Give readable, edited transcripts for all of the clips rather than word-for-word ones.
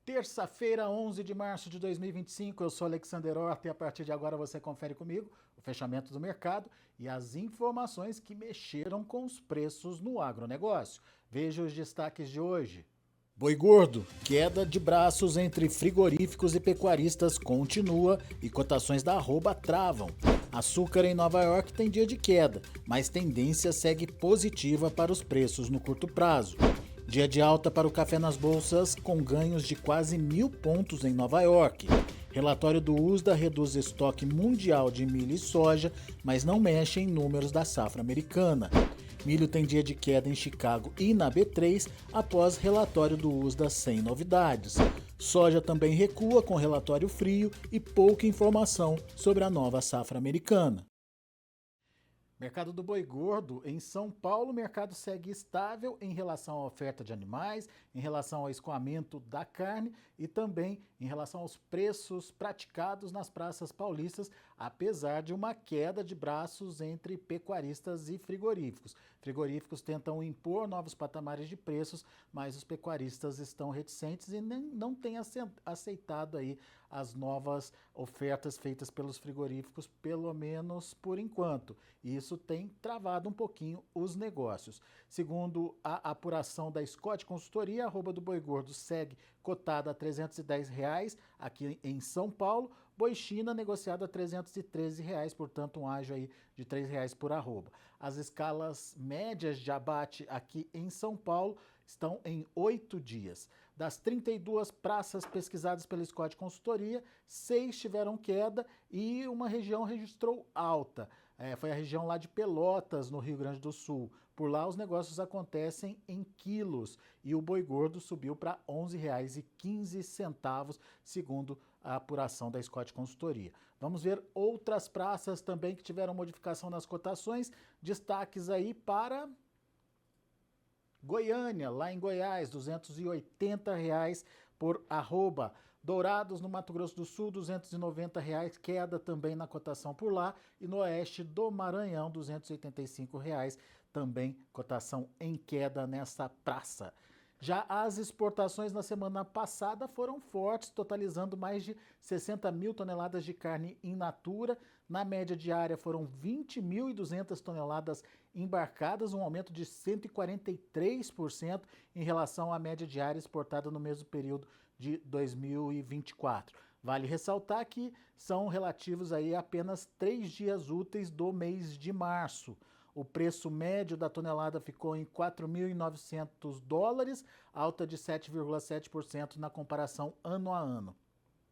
Terça-feira, 11 de março de 2025, eu sou Alexander Horta e a partir de agora você confere comigo o fechamento do mercado e as informações que mexeram com os preços no agronegócio. Veja os destaques de hoje. Boi gordo, queda de braços entre frigoríficos e pecuaristas continua e cotações da arroba travam. Açúcar em Nova York tem dia de queda, mas tendência segue positiva para os preços no curto prazo. Dia de alta para o café nas bolsas, com ganhos de quase 1.000 pontos em Nova York. Relatório do USDA reduz estoque mundial de milho e soja, mas não mexe em números da safra americana. Milho tem dia de queda em Chicago e na B3 após relatório do USDA sem novidades. Soja também recua com relatório frio e pouca informação sobre a nova safra americana. Mercado do boi gordo. Em São Paulo, o mercado segue estável em relação à oferta de animais, em relação ao escoamento da carne e também em relação aos preços praticados nas praças paulistas, apesar de uma queda de braços entre pecuaristas e frigoríficos. Frigoríficos tentam impor novos patamares de preços, mas os pecuaristas estão reticentes e não têm aceitado aí as novas ofertas feitas pelos frigoríficos, pelo menos por enquanto. E isso tem travado um pouquinho os negócios. Segundo a apuração da Scott Consultoria, a arroba do boi gordo segue cotada a R$ 310 reais aqui em São Paulo. Boi China negociado a R$ 313 reais, portanto um ágio aí de R$ 3 reais por arroba. As escalas médias de abate aqui em São Paulo estão em 8 dias. Das 32 praças pesquisadas pela Scott Consultoria, 6 tiveram queda e uma região registrou alta. Foi a região lá de Pelotas, no Rio Grande do Sul. Por lá os negócios acontecem em quilos e o boi gordo subiu para R$ 11,15, segundo a apuração da Scott Consultoria. Vamos ver outras praças também que tiveram modificação nas cotações. Destaques aí para Goiânia, lá em Goiás, R$ 280 reais por arroba. Dourados, no Mato Grosso do Sul, R$ 290 reais, queda também na cotação por lá. E no oeste do Maranhão, R$ 285 reais, também cotação em queda nessa praça. Já as exportações na semana passada foram fortes, totalizando mais de 60 mil toneladas de carne in natura. Na média diária foram 20.200 toneladas embarcadas, um aumento de 143% em relação à média diária exportada no mesmo período de 2024. Vale ressaltar que são relativos aí a apenas 3 dias úteis do mês de março. O preço médio da tonelada ficou em $4.900, alta de 7,7% na comparação ano a ano.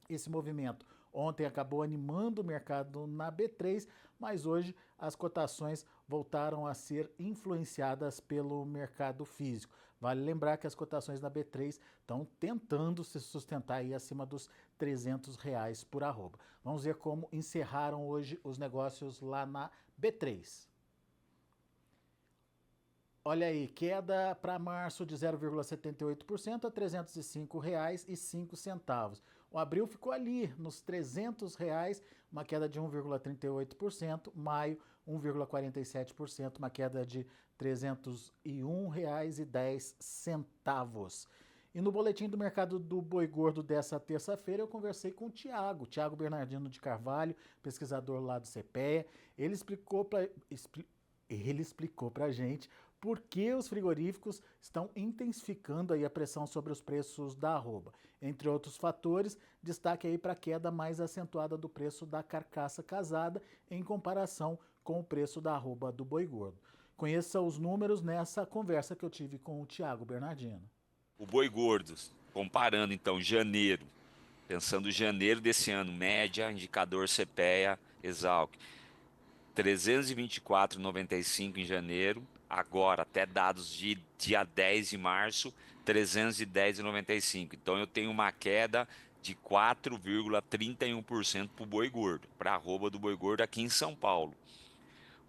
Esse movimento ontem acabou animando o mercado na B3, mas hoje as cotações voltaram a ser influenciadas pelo mercado físico. Vale lembrar que as cotações na B3 estão tentando se sustentar aí acima dos R$ 300 reais por arroba. Vamos ver como encerraram hoje os negócios lá na B3. Olha aí, queda para março de 0,78% a R$ 305,05. O abril ficou ali nos R$ 300, uma queda de 1,38%, maio 1,47%, uma queda de R$ 301,10. E no boletim do mercado do boi gordo dessa terça-feira eu conversei com o Thiago Bernardino de Carvalho, pesquisador lá do CPEA. Ele explicou para a gente por que os frigoríficos estão intensificando aí a pressão sobre os preços da arroba. Entre outros fatores, destaque aí para a queda mais acentuada do preço da carcaça casada em comparação com o preço da arroba do boi gordo. Conheça os números nessa conversa que eu tive com o Thiago Bernardino. O boi gordo, comparando então janeiro, pensando janeiro desse ano, média, indicador CPEA, Exalc, 324,95 em janeiro, agora até dados de dia 10 de março, 310,95. Então eu tenho uma queda de 4,31% para o boi gordo, para a arroba do boi gordo aqui em São Paulo.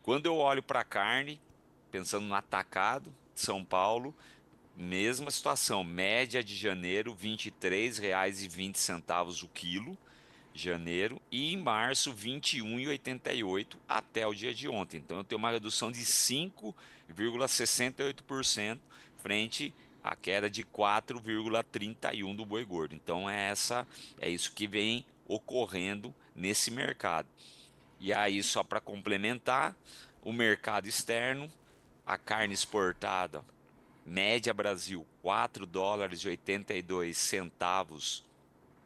Quando eu olho para a carne, pensando no atacado de São Paulo, mesma situação, média de janeiro, R$ 23,20 o quilo, janeiro, e em março, R$ 21,88 até o dia de ontem. Então eu tenho uma redução de 5,68% frente a queda de 4,31 do boi gordo. Então é isso que vem ocorrendo nesse mercado. E aí, só para complementar, o mercado externo, a carne exportada, média Brasil, 4 dólares e 82 centavos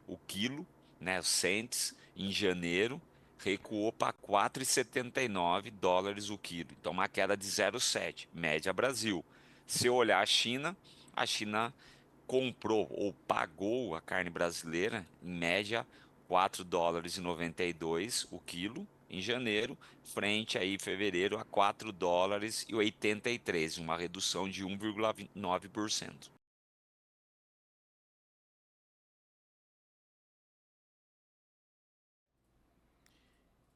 o quilo, né, os cents, em janeiro, recuou para 4,79 dólares o quilo. Então, uma queda de 0,7, média Brasil. Se eu olhar a China comprou ou pagou a carne brasileira, em média, 4 dólares e 92 o quilo em janeiro, frente aí em fevereiro a 4 dólares e 83, uma redução de 1,9%.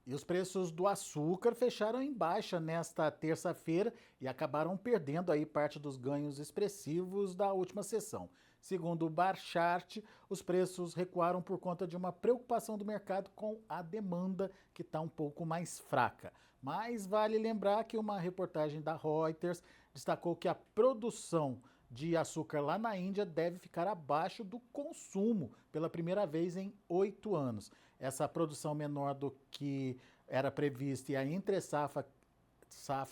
E os preços do açúcar fecharam em baixa nesta terça-feira e acabaram perdendo aí parte dos ganhos expressivos da última sessão. Segundo o Barchart, os preços recuaram por conta de uma preocupação do mercado com a demanda, que está um pouco mais fraca. Mas vale lembrar que uma reportagem da Reuters destacou que a produção de açúcar lá na Índia deve ficar abaixo do consumo pela primeira vez em 8 anos. Essa produção menor do que era prevista e a entre-safra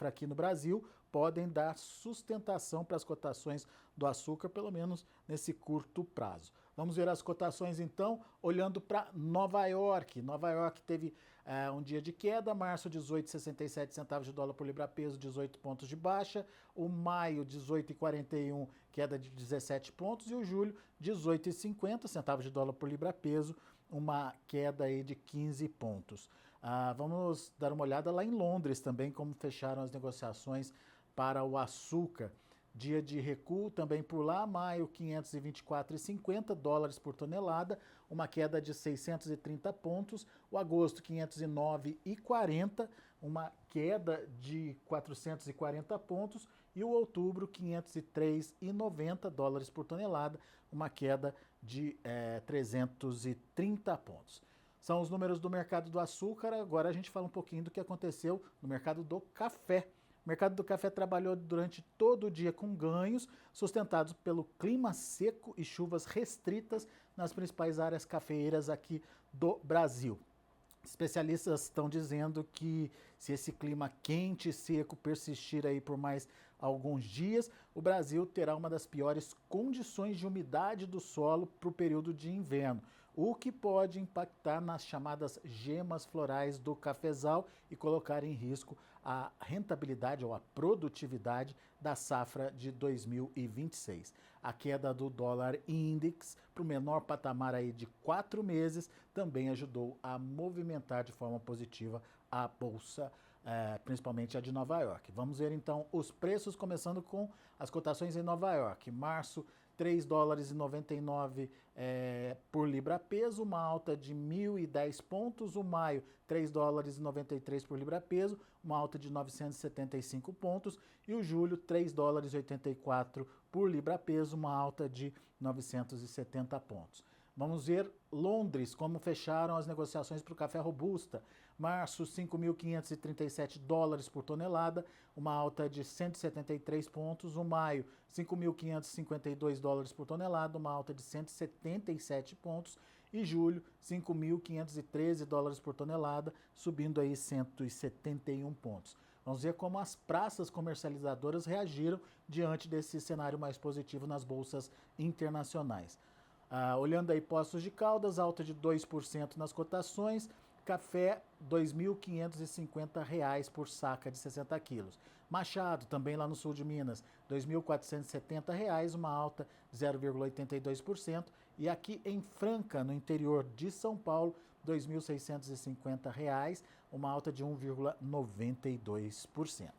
aqui no Brasil podem dar sustentação para as cotações do açúcar, pelo menos nesse curto prazo. Vamos ver as cotações então, olhando para Nova York. Nova York teve um dia de queda, março 18,67 centavos de dólar por libra-peso, 18 pontos de baixa, o maio 18,41, queda de 17 pontos, e o julho 18,50 centavos de dólar por libra-peso, uma queda aí de 15 pontos. Vamos dar uma olhada lá em Londres também, como fecharam as negociações para o açúcar. Dia de recuo também por lá, maio 524,50 dólares por tonelada, uma queda de 630 pontos. O agosto 509,40, uma queda de 440 pontos. E o outubro 503,90 dólares por tonelada, uma queda de 330 pontos. São os números do mercado do açúcar. Agora a gente fala um pouquinho do que aconteceu no mercado do café. O mercado do café trabalhou durante todo o dia com ganhos, sustentados pelo clima seco e chuvas restritas nas principais áreas cafeeiras aqui do Brasil. Especialistas estão dizendo que se esse clima quente e seco persistir aí por mais alguns dias, o Brasil terá uma das piores condições de umidade do solo para o período de inverno, o que pode impactar nas chamadas gemas florais do cafezal e colocar em risco a rentabilidade ou a produtividade da safra de 2026. A queda do dólar index para o menor patamar aí de 4 meses também ajudou a movimentar de forma positiva a bolsa, principalmente a de Nova York. Vamos ver então os preços, começando com as cotações em Nova York. Março, 3 dólares e 99 por libra-peso, uma alta de 1.010 pontos. O maio, 3 dólares e 93 por libra-peso, uma alta de 975 pontos. E o julho, 3 dólares e 84 por libra-peso, uma alta de 970 pontos. Vamos ver Londres, como fecharam as negociações para o café robusta. Março, 5.537 dólares por tonelada, uma alta de 173 pontos. O maio, 5.552 dólares por tonelada, uma alta de 177 pontos. E julho, 5.513 dólares por tonelada, subindo aí 171 pontos. Vamos ver como as praças comercializadoras reagiram diante desse cenário mais positivo nas bolsas internacionais. Olhando aí Poços de Caldas, alta de 2% nas cotações. Café, R$ 2.550 por saca de 60 quilos. Machado, também lá no sul de Minas, R$ 2.470, uma alta de 0,82%. E aqui em Franca, no interior de São Paulo, R$ 2.650, uma alta de 1,92%.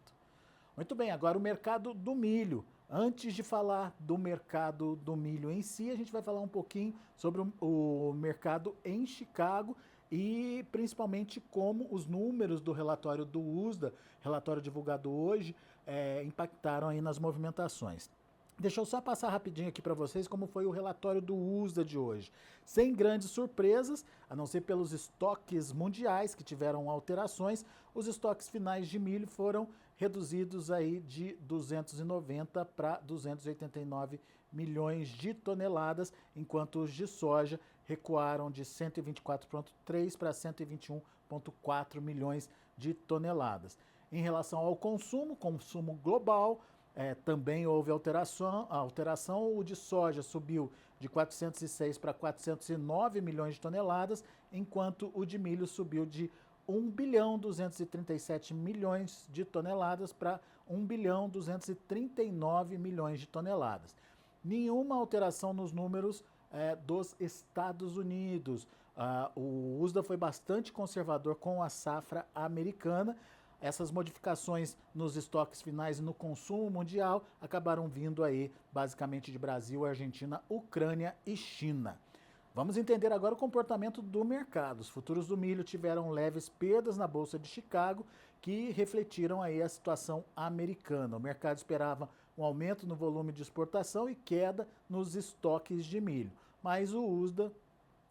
Muito bem, agora o mercado do milho. Antes de falar do mercado do milho em si, a gente vai falar um pouquinho sobre o mercado em Chicago e principalmente como os números do relatório do USDA, relatório divulgado hoje, impactaram aí nas movimentações. Deixa eu só passar rapidinho aqui para vocês como foi o relatório do USDA de hoje. Sem grandes surpresas, a não ser pelos estoques mundiais que tiveram alterações, os estoques finais de milho foram reduzidos aí de 290 para 289 milhões de toneladas, enquanto os de soja recuaram de 124,3 para 121,4 milhões de toneladas. Em relação ao consumo global, também houve alteração. O de soja subiu de 406 para 409 milhões de toneladas, enquanto o de milho subiu de 1 bilhão 237 milhões de toneladas para 1 bilhão 239 milhões de toneladas. Nenhuma alteração nos números dos Estados Unidos. O USDA foi bastante conservador com a safra americana. Essas modificações nos estoques finais e no consumo mundial acabaram vindo aí basicamente de Brasil, Argentina, Ucrânia e China. Vamos entender agora o comportamento do mercado. Os futuros do milho tiveram leves perdas na Bolsa de Chicago, que refletiram aí a situação americana. O mercado esperava um aumento no volume de exportação e queda nos estoques de milho, mas o USDA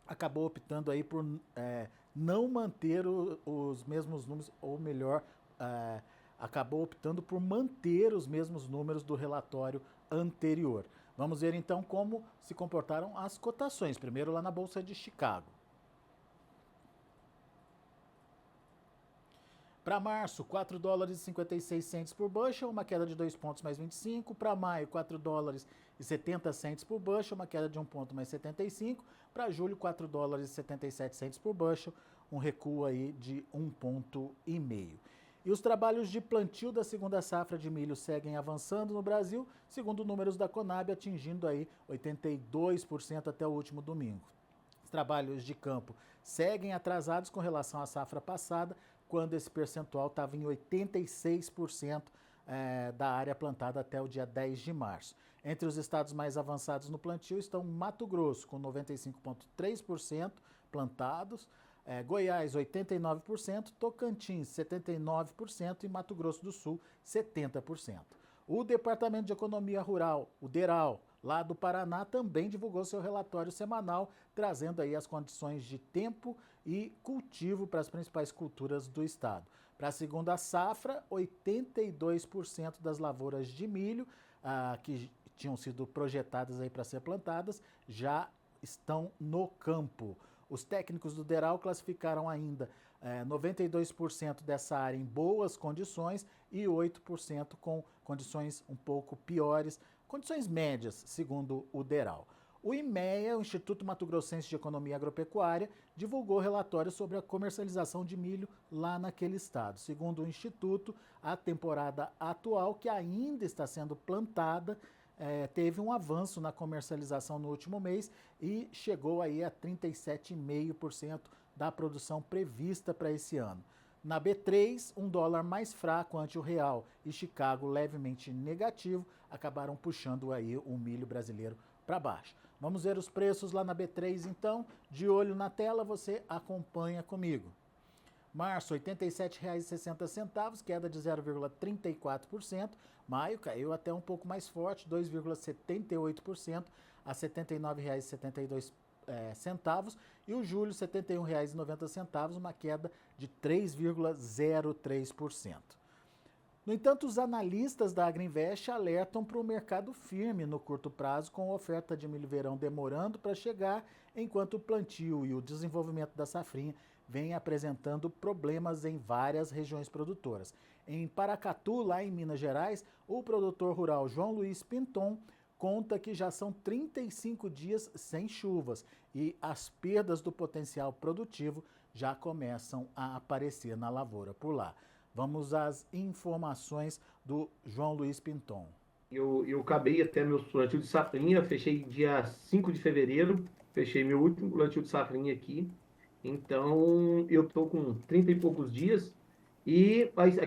acabou optando aí por não manter os mesmos números, ou melhor, acabou optando por manter os mesmos números do relatório anterior. Vamos ver então como se comportaram as cotações. Primeiro lá na Bolsa de Chicago. Para março, 4 dólares e 56 centes por bushel, uma queda de 2 pontos mais 25. Para maio, 4 dólares e 70 centes por bushel, uma queda de 1 ponto mais 75. Para julho, 4 dólares e 77 centes por bushel, um recuo aí de 1,5 ponto. E os trabalhos de plantio da segunda safra de milho seguem avançando no Brasil, segundo números da Conab, atingindo aí 82% até o último domingo. Os trabalhos de campo seguem atrasados com relação à safra passada, quando esse percentual estava em 86% da área plantada até o dia 10 de março. Entre os estados mais avançados no plantio estão Mato Grosso, com 95,3% plantados, Goiás, 89%, Tocantins, 79% e Mato Grosso do Sul, 70%. O Departamento de Economia Rural, o DERAL, lá do Paraná, também divulgou seu relatório semanal, trazendo aí as condições de tempo e cultivo para as principais culturas do estado. Para a segunda safra, 82% das lavouras de milho que tinham sido projetadas aí para ser plantadas já estão no campo. Os técnicos do DERAL classificaram ainda 92% dessa área em boas condições e 8% com condições um pouco piores, condições médias, segundo o DERAL. O IMEA, o Instituto Mato Grossense de Economia Agropecuária, divulgou relatório sobre a comercialização de milho lá naquele estado. Segundo o Instituto, a temporada atual, que ainda está sendo plantada, teve um avanço na comercialização no último mês e chegou aí a 37,5% da produção prevista para esse ano. Na B3, um dólar mais fraco ante o real e Chicago levemente negativo acabaram puxando aí o milho brasileiro para baixo. Vamos ver os preços lá na B3 então, de olho na tela, você acompanha comigo. Março, R$ 87,60, queda de 0,34%. Maio caiu até um pouco mais forte, 2,78% a R$ 79,72. E o julho, R$ 71,90, uma queda de 3,03%. No entanto, os analistas da Agrinvest alertam para o mercado firme no curto prazo, com a oferta de milho-verão demorando para chegar, enquanto o plantio e o desenvolvimento da safrinha vem apresentando problemas em várias regiões produtoras. Em Paracatu, lá em Minas Gerais, o produtor rural João Luiz Pinton conta que já são 35 dias sem chuvas e as perdas do potencial produtivo já começam a aparecer na lavoura por lá. Vamos às informações do João Luiz Pinton. Eu acabei até meu plantio de safrinha, fechei dia 5 de fevereiro, fechei meu último plantio de safrinha aqui. Então, eu estou com 30 e poucos dias e faz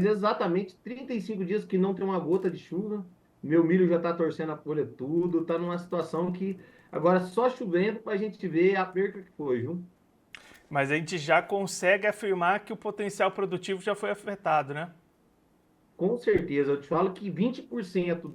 exatamente 35 dias que não tem uma gota de chuva. Meu milho já está torcendo a folha tudo, está numa situação que agora só chovendo para a gente ver a perca que foi, viu? Mas a gente já consegue afirmar que o potencial produtivo já foi afetado, né? Com certeza, eu te falo que 20%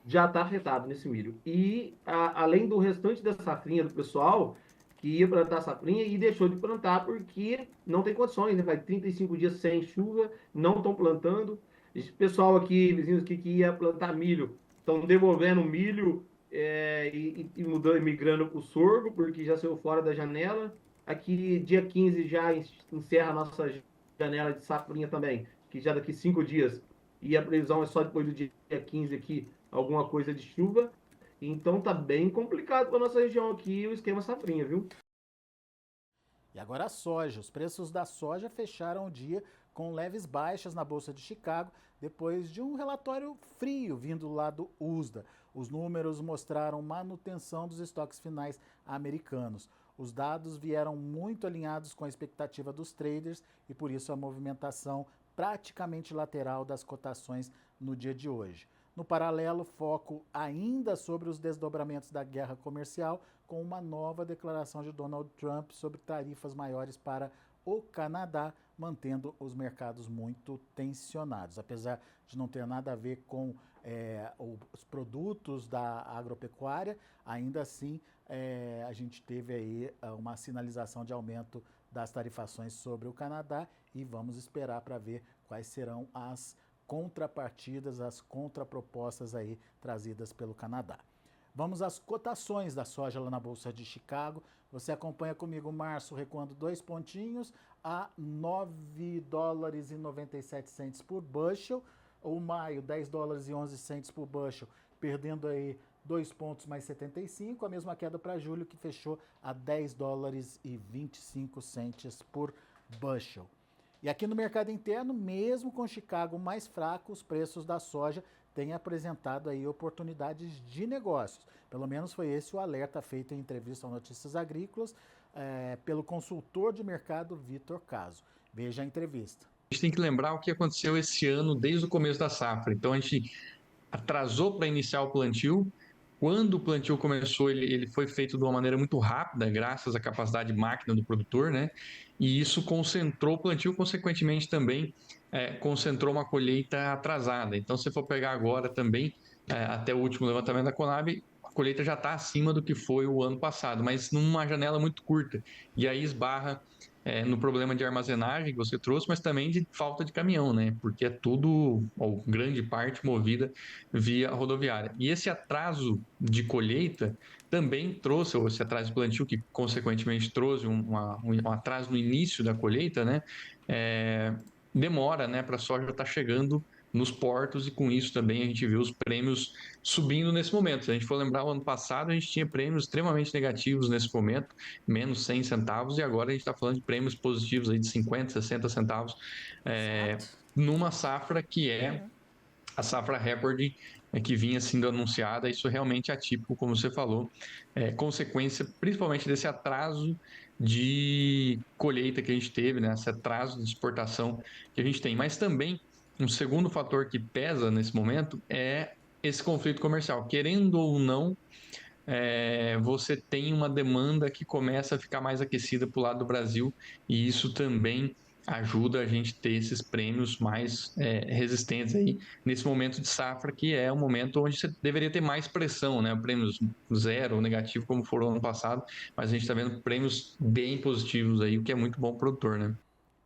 já está afetado nesse milho. E além do restante da safrinha do pessoal que ia plantar safrinha e deixou de plantar porque não tem condições, né? Vai 35 dias sem chuva, não estão plantando. Esse pessoal aqui, vizinhos aqui que ia plantar milho, estão devolvendo milho e mudando, migrando para o sorgo, porque já saiu fora da janela. Aqui, dia 15, já encerra a nossa janela de safrinha também, que já daqui 5 dias. E a previsão é só depois do dia 15 aqui, alguma coisa de chuva. Então tá bem complicado para nossa região aqui o esquema safrinha, viu? E agora a soja. Os preços da soja fecharam o dia com leves baixas na Bolsa de Chicago, depois de um relatório frio vindo lá do USDA. Os números mostraram manutenção dos estoques finais americanos. Os dados vieram muito alinhados com a expectativa dos traders e por isso a movimentação praticamente lateral das cotações no dia de hoje. No paralelo, foco ainda sobre os desdobramentos da guerra comercial, com uma nova declaração de Donald Trump sobre tarifas maiores para o Canadá, mantendo os mercados muito tensionados. Apesar de não ter nada a ver com os produtos da agropecuária, ainda assim a gente teve aí uma sinalização de aumento das tarifações sobre o Canadá e vamos esperar para ver quais serão as contrapartidas, as contrapropostas aí trazidas pelo Canadá. Vamos às cotações da soja lá na Bolsa de Chicago. Você acompanha comigo março recuando 2 pontinhos a 9 dólares e 97 cents por bushel. O maio, 10 dólares e 11 cents por bushel, perdendo aí 2 pontos mais 75. A mesma queda para julho, que fechou a 10 dólares e 25 cents por bushel. E aqui no mercado interno, mesmo com Chicago mais fraco, os preços da soja têm apresentado aí oportunidades de negócios. Pelo menos foi esse o alerta feito em entrevista ao Notícias Agrícolas pelo consultor de mercado Vitor Caso. Veja a entrevista. A gente tem que lembrar o que aconteceu esse ano desde o começo da safra. Então a gente atrasou para iniciar o plantio. Quando o plantio começou, ele foi feito de uma maneira muito rápida, graças à capacidade de máquina do produtor, né? E isso concentrou o plantio, consequentemente também concentrou uma colheita atrasada. Então, se for pegar agora também, até o último levantamento da Conab, a colheita já está acima do que foi o ano passado, mas numa janela muito curta. E aí esbarra no problema de armazenagem que você trouxe, mas também de falta de caminhão, né? Porque é tudo, ou grande parte, movida via rodoviária. E esse atraso de colheita também trouxe, ou esse atraso de plantio, que consequentemente trouxe um atraso no início da colheita, né? Demora, né, para a soja estar chegando nos portos, e com isso também a gente viu os prêmios subindo nesse momento. Se a gente for lembrar, o ano passado a gente tinha prêmios extremamente negativos nesse momento, menos 100 centavos, e agora a gente está falando de prêmios positivos aí de 50, 60 centavos, numa safra que é a safra recorde que vinha sendo anunciada. Isso realmente é atípico, como você falou, consequência principalmente desse atraso de colheita que a gente teve, né? Esse atraso de exportação que a gente tem. Mas também um segundo fator que pesa nesse momento é esse conflito comercial. Querendo ou não, você tem uma demanda que começa a ficar mais aquecida para o lado do Brasil, e isso também ajuda a gente a ter esses prêmios mais resistentes aí nesse momento de safra, que é um momento onde você deveria ter mais pressão, né? Prêmios zero ou negativo, como foram ano passado, mas a gente está vendo prêmios bem positivos aí, o que é muito bom para o produtor, né?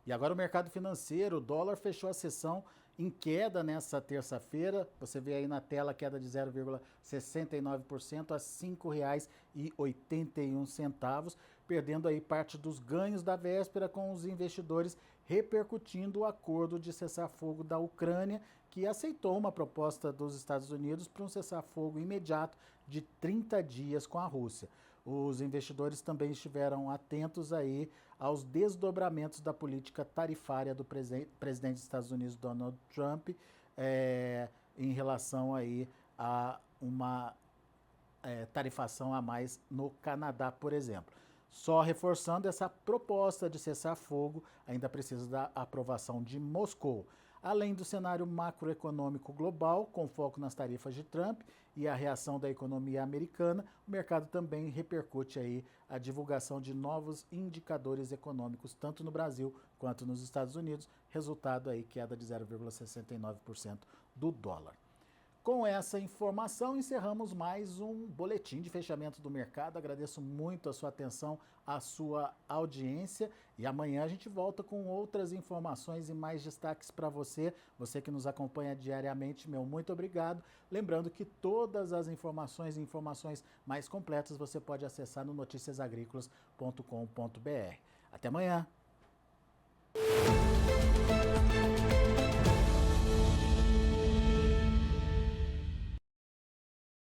E agora o mercado financeiro, o dólar fechou a sessão em queda nessa terça-feira. Você vê aí na tela a queda de 0,69% a R$ 5,81, perdendo aí parte dos ganhos da véspera, com os investidores repercutindo o acordo de cessar-fogo da Ucrânia, que aceitou uma proposta dos Estados Unidos para um cessar-fogo imediato de 30 dias com a Rússia. Os investidores também estiveram atentos aí aos desdobramentos da política tarifária do presidente dos Estados Unidos, Donald Trump, em relação aí a uma tarifação a mais no Canadá, por exemplo. Só reforçando, essa proposta de cessar-fogo ainda precisa da aprovação de Moscou. Além do cenário macroeconômico global, com foco nas tarifas de Trump e a reação da economia americana, o mercado também repercute aí a divulgação de novos indicadores econômicos, tanto no Brasil quanto nos Estados Unidos, resultado aí queda de 0,69% do dólar. Com essa informação, encerramos mais um boletim de fechamento do mercado. Agradeço muito a sua atenção, a sua audiência. E amanhã a gente volta com outras informações e mais destaques para você. Você que nos acompanha diariamente, meu muito obrigado. Lembrando que todas as informações e informações mais completas você pode acessar no noticiasagricolas.com.br. Até amanhã!